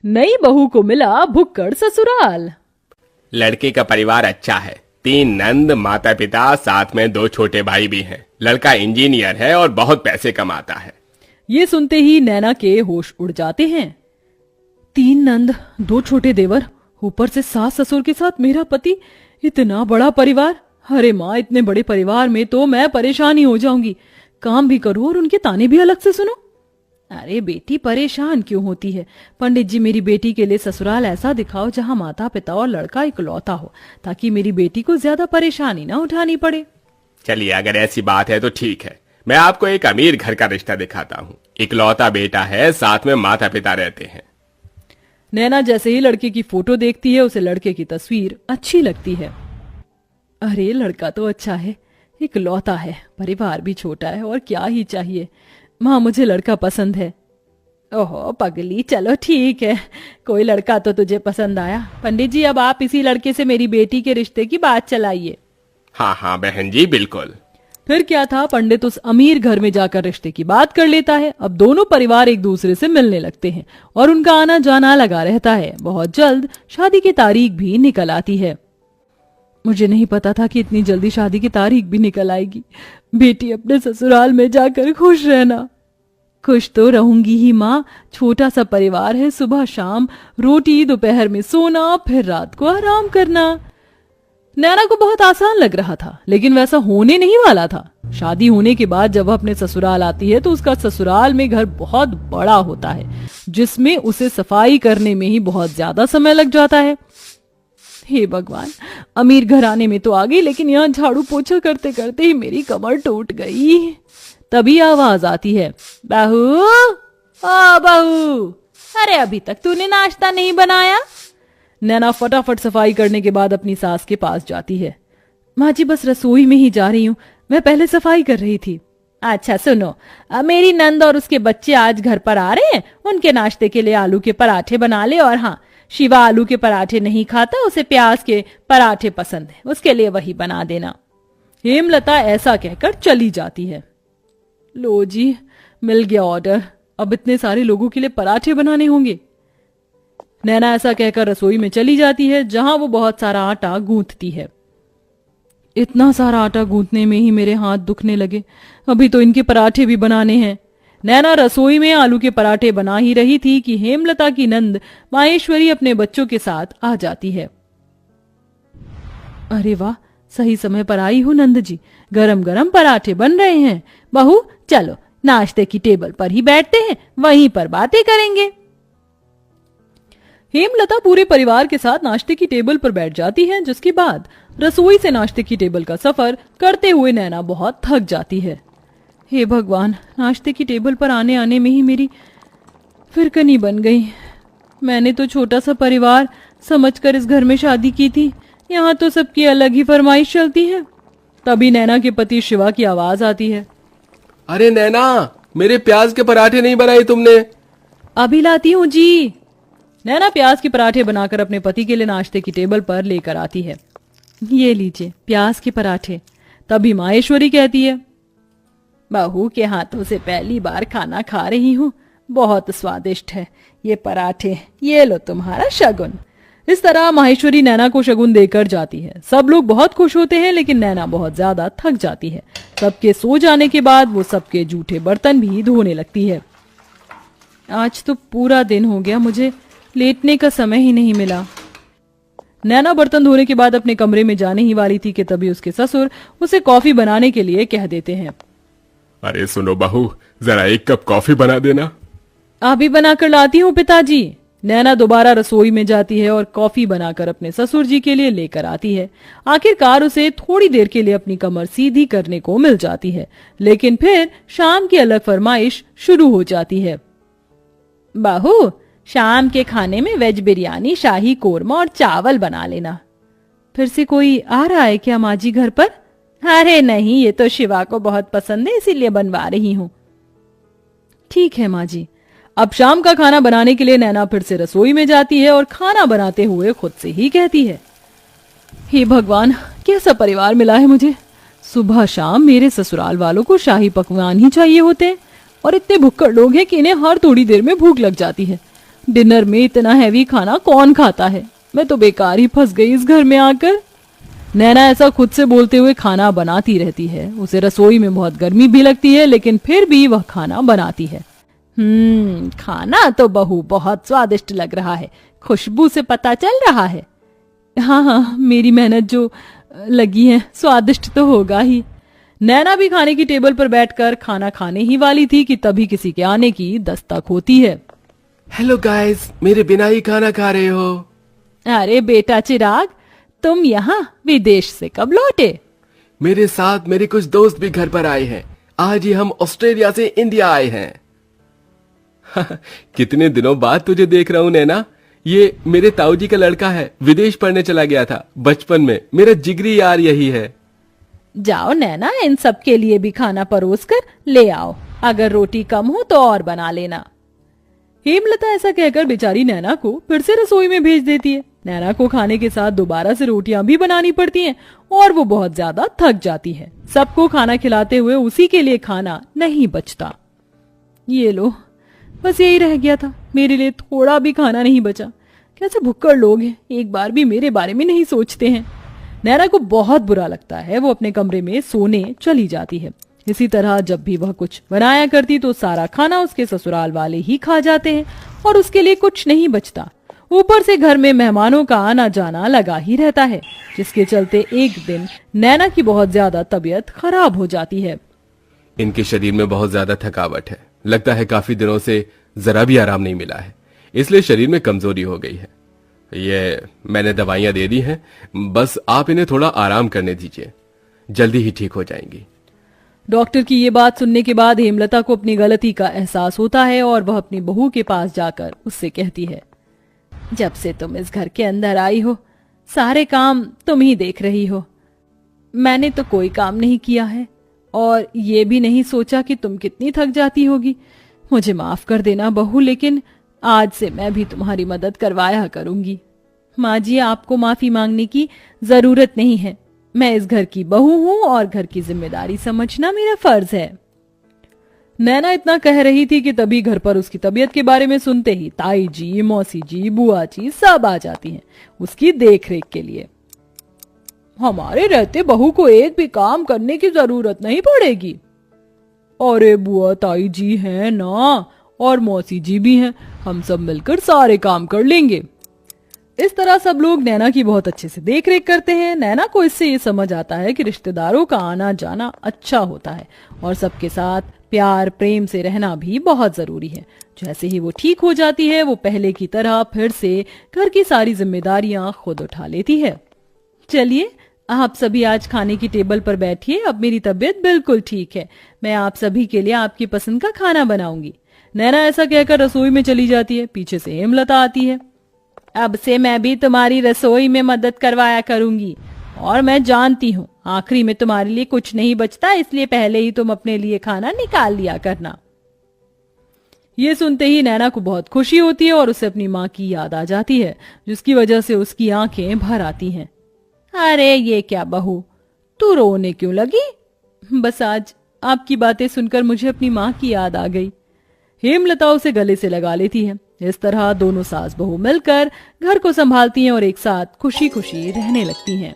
नई बहू को मिला भुक्कड़ ससुराल। लड़के का परिवार अच्छा है, 3 नंद, माता पिता, साथ में 2 छोटे भाई भी हैं। लड़का इंजीनियर है और बहुत पैसे कमाता है। ये सुनते ही नैना के होश उड़ जाते हैं। 3 नंद, 2 छोटे देवर, ऊपर से सास ससुर के साथ मेरा पति, इतना बड़ा परिवार। अरे माँ, इतने बड़े परिवार में तो मैं परेशान ही हो जाऊंगी। काम भी करूं और उनके ताने भी अलग से सुनो। अरे बेटी, परेशान क्यों होती है? पंडित जी, मेरी बेटी के लिए ससुराल ऐसा दिखाओ जहां माता पिता और लड़का इकलौता हो, ताकि मेरी बेटी को ज्यादा परेशानी ना उठानी पड़े। चलिए, अगर ऐसी बात है तो ठीक है, मैं आपको एक अमीर घर का रिश्ता दिखाता हूँ। इकलौता बेटा है, साथ में माता पिता रहते हैं। नैना जैसे ही लड़के की फोटो देखती है, उसे लड़के की तस्वीर अच्छी लगती है। अरे लड़का तो अच्छा है, इकलौता है, परिवार भी छोटा है, और क्या ही चाहिए। माँ, मुझे लड़का पसंद है। ओहो पगली, चलो ठीक है, कोई लड़का तो तुझे पसंद आया। पंडित जी, अब आप इसी लड़के से मेरी बेटी के रिश्ते की बात चलाइए। हाँ हाँ बहन जी, बिल्कुल। फिर क्या था, पंडित उस अमीर घर में जाकर रिश्ते की बात कर लेता है। अब दोनों परिवार एक दूसरे से मिलने लगते हैं और उनका आना जाना लगा रहता है। बहुत जल्द शादी की तारीख भी निकल आती है। मुझे नहीं पता था कि इतनी जल्दी शादी की तारीख भी निकल आएगी। बेटी, अपने ससुराल में जाकर खुश रहना। खुश तो रहूंगी ही माँ, छोटा सा परिवार है, सुबह शाम रोटी, दोपहर में सोना, फिर रात को आराम करना। नैना को बहुत आसान लग रहा था, लेकिन वैसा होने नहीं वाला था। शादी होने के बाद जब वह अपने ससुराल आती है तो उसका ससुराल में घर बहुत बड़ा होता है, जिसमें उसे सफाई करने में ही बहुत ज्यादा समय लग जाता है। हे भगवान, अमीर घराने में तो आ गई, लेकिन यहाँ झाड़ू पोछा करते करते ही मेरी कमर टूट गई। तभी आवाज आती है, बहू, ओ बहू, अरे अभी तक तूने नाश्ता नहीं बनाया? नैना फटाफट सफाई करने के बाद अपनी सास के पास जाती है। माँ जी, बस रसोई में ही जा रही हूँ, मैं पहले सफाई कर रही थी। अच्छा सुनो, मेरी नंद और उसके बच्चे आज घर पर आ रहे हैं, उनके नाश्ते के लिए आलू के पराठे बना ले। और हाँ, शिवा आलू के पराठे नहीं खाता, उसे प्याज के पराठे पसंद है, उसके लिए वही बना देना। हेमलता ऐसा कहकर चली जाती है। लो जी, मिल गया ऑर्डर, अब इतने सारे लोगों के लिए पराठे बनाने होंगे। नैना ऐसा कहकर रसोई में चली जाती है, जहां वो बहुत सारा आटा गूंथती है। इतना सारा आटा गूंथने में ही मेरे हाथ दुखने लगे, अभी तो इनके पराठे भी बनाने हैं। नैना रसोई में आलू के पराठे बना ही रही थी कि हेमलता की नंद माहेश्वरी अपने बच्चों के साथ आ जाती है। अरे वाह, सही समय पर आई हो नंद जी, गरम गरम पराठे बन रहे हैं। बहू, चलो नाश्ते की टेबल पर ही बैठते हैं, वहीं पर बातें करेंगे। हेमलता पूरे परिवार के साथ नाश्ते की टेबल पर बैठ जाती है, जिसके बाद रसोई से नाश्ते की टेबल का सफर करते हुए नैना बहुत थक जाती है। हे भगवान, नाश्ते की टेबल पर आने आने में ही मेरी फिरकनी बन गई। मैंने तो छोटा सा परिवार समझकर इस घर में शादी की थी, यहाँ तो सबकी अलग ही फरमाइश चलती है। तभी नैना के पति शिवा की आवाज आती है। अरे नैना, मेरे प्याज के पराठे नहीं बनाए तुमने? अभी लाती हूँ जी। नैना प्याज के पराठे बनाकर अपने पति के लिए नाश्ते की टेबल पर लेकर आती है। ये लीजिए प्याज के पराठे। तभी माहेश्वरी कहती है, बहू के हाथों से पहली बार खाना खा रही हूँ, बहुत स्वादिष्ट है ये पराठे, ये लो तुम्हारा शगुन। इस तरह माहेश्वरी नैना को शगुन देकर जाती है। सब लोग बहुत खुश होते हैं, लेकिन नैना बहुत ज्यादा थक जाती है। सबके सो जाने के बाद वो सबके जूठे बर्तन भी धोने लगती है। आज तो पूरा दिन हो गया, मुझे लेटने का समय ही नहीं मिला। नैना बर्तन धोने के बाद अपने कमरे में जाने ही वाली थी कि तभी उसके ससुर उसे कॉफी बनाने के लिए कह देते हैं। अरे सुनो बहू, जरा 1 कप कॉफी बना देना। अभी बनाकर लाती हूँ पिताजी। नैना दोबारा रसोई में जाती है और कॉफी बनाकर अपने ससुर जी के लिए लेकर आती है। आखिरकार उसे थोड़ी देर के लिए अपनी कमर सीधी करने को मिल जाती है, लेकिन फिर शाम की अलग फरमाइश शुरू हो जाती है। बहू, शाम के खाने में वेज बिरयानी, शाही कोरमा और चावल बना लेना। फिर से कोई आ रहा है क्या माँ जी घर पर? अरे नहीं, ये तो शिवा को बहुत पसंद है, इसीलिए बनवा रही हूँ। ठीक है माँ जी। अब शाम का खाना बनाने के लिए नैना फिर से रसोई में जाती है और खाना बनाते हुए खुद से ही कहती है, हे भगवान, कैसा परिवार मिला है मुझे। सुबह शाम मेरे ससुराल वालों को शाही पकवान ही चाहिए होते हैं, और इतने भुक्कड़ लोग हैं कि इन्हें हर थोड़ी देर में भूख लग जाती है। डिनर में इतना हैवी खाना कौन खाता है? मैं तो बेकार ही फंस गई इस घर में आकर। नैना ऐसा खुद से बोलते हुए खाना बनाती रहती है। उसे रसोई में बहुत गर्मी भी लगती है, लेकिन फिर भी वह खाना बनाती है। खाना तो बहू बहुत स्वादिष्ट लग रहा है, खुशबू से पता चल रहा है। हाँ हाँ, मेरी मेहनत जो लगी है, स्वादिष्ट तो होगा ही। नैना भी खाने की टेबल पर बैठकर खाना खाने ही वाली थी कि तभी किसी के आने की दस्तक होती है। हेलो गाइस, मेरे बिना ही खाना खा रहे हो? अरे बेटा चिराग, तुम यहाँ विदेश से कब लौटे? मेरे साथ मेरे कुछ दोस्त भी घर पर आए हैं। आज ही हम ऑस्ट्रेलिया से इंडिया आए हैं। कितने दिनों बाद तुझे देख रहा हूँ नैना। ये मेरे ताऊ जी का लड़का है, विदेश पढ़ने चला गया था बचपन में। मेरा जिगरी यार यही है। जाओ नैना, इन सब के लिए भी खाना परोस कर ले आओ। अगर रोटी कम हो तो और बना लेना। हेमलता ऐसा कहकर बेचारी नैना को फिर से रसोई में भेज देती है। नैना को खाने के साथ दोबारा से रोटियां भी बनानी पड़ती हैं और वो बहुत ज्यादा थक जाती है। सबको खाना खिलाते हुए उसी के लिए खाना नहीं बचता। ये लो, बस यही रह गया था, मेरे लिए थोड़ा भी खाना नहीं बचा। कैसे भुक्कड़ लोग हैं, एक बार भी मेरे बारे में नहीं सोचते हैं। नैना को बहुत बुरा लगता है। वो अपने कमरे में सोने चली जाती है। इसी तरह जब भी वह कुछ बनाया करती तो सारा खाना उसके ससुराल वाले ही खा जाते हैं और उसके लिए कुछ नहीं बचता। ऊपर से घर में मेहमानों का आना जाना लगा ही रहता है, जिसके चलते एक दिन नैना की बहुत ज्यादा तबीयत खराब हो जाती है। इनके शरीर में बहुत ज्यादा थकावट है। लगता है काफी दिनों से जरा भी आराम नहीं मिला है, इसलिए शरीर में कमजोरी हो गई है। ये मैंने दवाइयां दे दी हैं, बस आप इन्हें थोड़ा आराम करने दीजिए, जल्दी ही ठीक हो जाएंगी। डॉक्टर की ये बात सुनने के बाद हेमलता को अपनी गलती का एहसास होता है और वह अपनी बहू के पास जाकर उससे कहती है, जब से तुम इस घर के अंदर आई हो सारे काम तुम ही देख रही हो। मैंने तो कोई काम नहीं किया है और ये भी नहीं सोचा कि तुम कितनी थक जाती होगी। मुझे माफ कर देना बहू, लेकिन आज से मैं भी तुम्हारी मदद करवाया करूंगी। माँ जी, आपको माफी मांगने की जरूरत नहीं है। मैं इस घर की बहू हूँ और घर की जिम्मेदारी समझना मेरा फर्ज है। नैना इतना कह रही थी कि तभी घर पर उसकी तबीयत के बारे में सुनते ही ताई जी, मौसी जी, बुआ जी सब आ जाती हैं उसकी देखरेख के लिए। हमारे रहते बहू को एक भी काम करने की जरूरत नहीं पड़ेगी। अरे बुआ ताई जी हैं ना, और मौसी जी भी हैं, हम सब मिलकर सारे काम कर लेंगे। इस तरह सब लोग नैना की बहुत अच्छे से देखरेख करते हैं। नैना को इससे ये समझ आता है कि रिश्तेदारों का आना जाना अच्छा होता है और सबके साथ प्यार प्रेम से रहना भी बहुत जरूरी है। जैसे ही वो ठीक हो जाती है, वो पहले की तरह फिर से घर की सारी जिम्मेदारियां खुद उठा लेती है। चलिए, आप सभी आज खाने की टेबल पर बैठिए। अब मेरी तबीयत बिल्कुल ठीक है। मैं आप सभी के लिए आपकी पसंद का खाना बनाऊंगी। नैना ऐसा कहकर रसोई में चली जाती है। पीछे से हेमलता आती है। अब से मैं भी तुम्हारी रसोई में मदद करवाया करूंगी और मैं जानती हूँ आखिरी में तुम्हारे लिए कुछ नहीं बचता, इसलिए पहले ही तुम अपने लिए खाना निकाल लिया करना। ये सुनते ही नैना को बहुत खुशी होती है और उसे अपनी माँ की याद आ जाती है, जिसकी वजह से उसकी आंखें भर आती हैं। अरे ये क्या बहू, तू रोने क्यों लगी? बस आज आपकी बातें सुनकर मुझे अपनी माँ की याद आ गई। हेमलता उसे गले से लगा लेती है। इस तरह दोनों सास बहू मिलकर घर को संभालती हैं और एक साथ खुशी खुशी रहने लगती हैं।